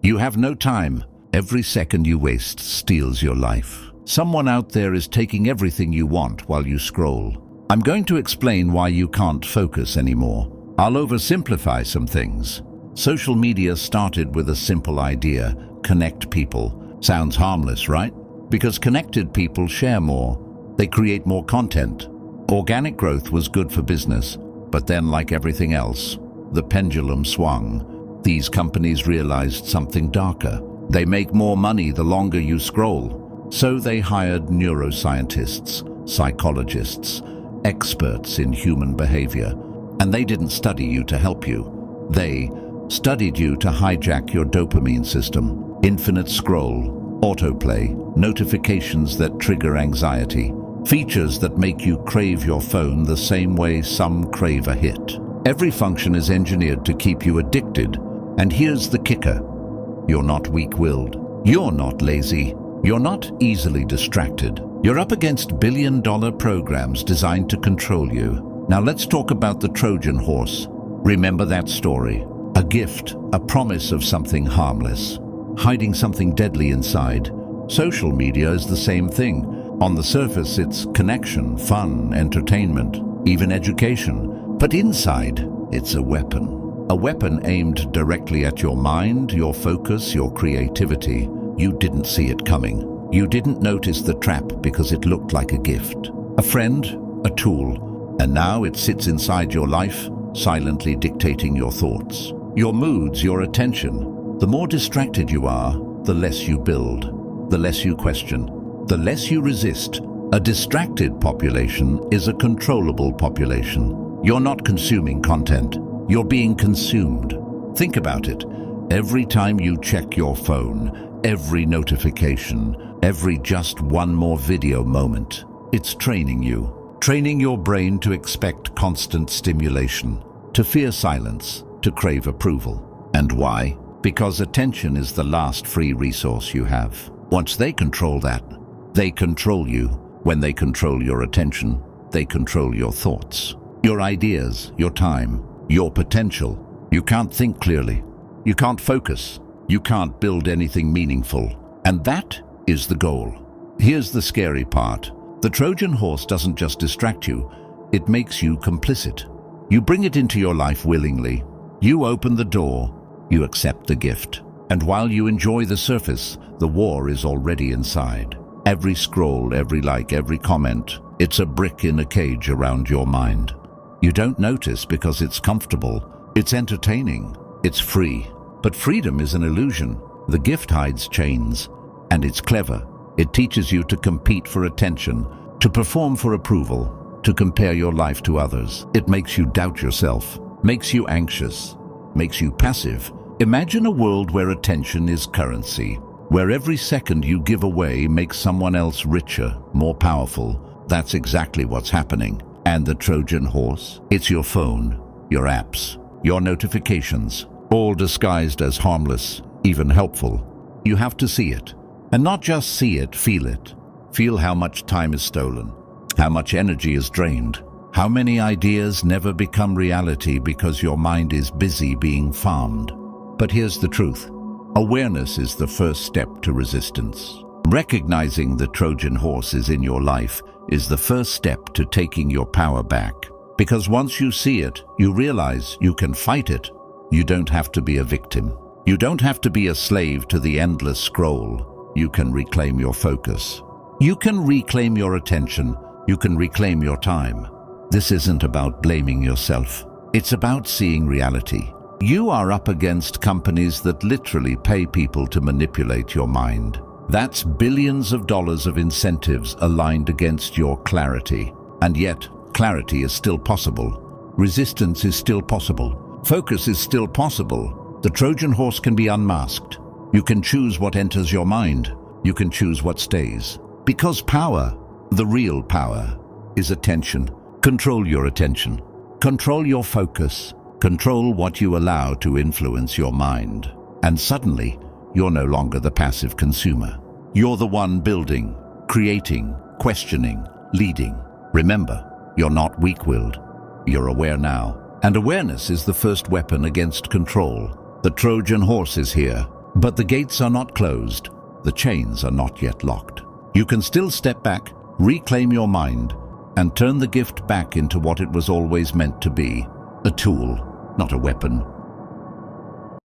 You have no time. Every second you waste steals your life. Someone out there is taking everything you want while you scroll. I'm going to explain why you can't focus anymore. I'll oversimplify some things. Social media started with a simple idea: connect people. Sounds harmless, right? Because connected people share more. They create more content. Organic growth was good for business, but then, like everything else, the pendulum swung. These companies realized something darker. They make more money the longer you scroll. So they hired neuroscientists, psychologists, experts in human behavior. And they didn't study you to help you. They studied you to hijack your dopamine system. Infinite scroll, autoplay, notifications that trigger anxiety, features that make you crave your phone the same way some crave a hit. Every function is engineered to keep you addicted. And here's the kicker: you're not weak-willed. You're not lazy. You're not easily distracted. You're up against billion-dollar programs designed to control you. Now let's talk about the Trojan horse. Remember that story? A gift, a promise of something harmless, hiding something deadly inside. Social media is the same thing. On the surface, it's connection, fun, entertainment, even education. But inside, it's a weapon. A weapon aimed directly at your mind, your focus, your creativity. You didn't see it coming. You didn't notice the trap because it looked like a gift. A friend, a tool. And now it sits inside your life, silently dictating your thoughts, your moods, your attention. The more distracted you are, the less you build, the less you question, the less you resist. A distracted population is a controllable population. You're not consuming content. You're being consumed. Think about it. Every time you check your phone, every notification, every just one more video moment, it's training you. Training your brain to expect constant stimulation, to fear silence, to crave approval. And why? Because attention is the last free resource you have. Once they control that, they control you. When they control your attention, they control your thoughts, your ideas, your time, your potential. You can't think clearly. You can't focus. You can't build anything meaningful. And that is the goal. Here's the scary part. The Trojan horse doesn't just distract you, it makes you complicit. You bring it into your life willingly. You open the door, you accept the gift. And while you enjoy the surface, the war is already inside. Every scroll, every like, every comment, it's a brick in a cage around your mind. You don't notice because it's comfortable, it's entertaining, it's free. But freedom is an illusion. The gift hides chains, and it's clever. It teaches you to compete for attention, to perform for approval, to compare your life to others. It makes you doubt yourself, makes you anxious, makes you passive. Imagine a world where attention is currency, where every second you give away makes someone else richer, more powerful. That's exactly what's happening. And the Trojan horse? It's your phone, your apps, your notifications, all disguised as harmless, even helpful. You have to see it. And not just see it, feel it. Feel how much time is stolen, how much energy is drained, how many ideas never become reality because your mind is busy being farmed. But here's the truth. Awareness is the first step to resistance. Recognizing the Trojan horse is in your life is the first step to taking your power back. Because once you see it, you realize you can fight it. You don't have to be a victim. You don't have to be a slave to the endless scroll. You can reclaim your focus. You can reclaim your attention. You can reclaim your time. This isn't about blaming yourself. It's about seeing reality. You are up against companies that literally pay people to manipulate your mind. That's billions of dollars of incentives aligned against your clarity. And yet, clarity is still possible. Resistance is still possible. Focus is still possible. The Trojan horse can be unmasked. You can choose what enters your mind. You can choose what stays. Because power, the real power, is attention. Control your attention. Control your focus. Control what you allow to influence your mind. And suddenly, you're no longer the passive consumer. You're the one building, creating, questioning, leading. Remember, you're not weak-willed. You're aware now. And awareness is the first weapon against control. The Trojan horse is here. But the gates are not closed. The chains are not yet locked. You can still step back, reclaim your mind, and turn the gift back into what it was always meant to be, a tool, not a weapon.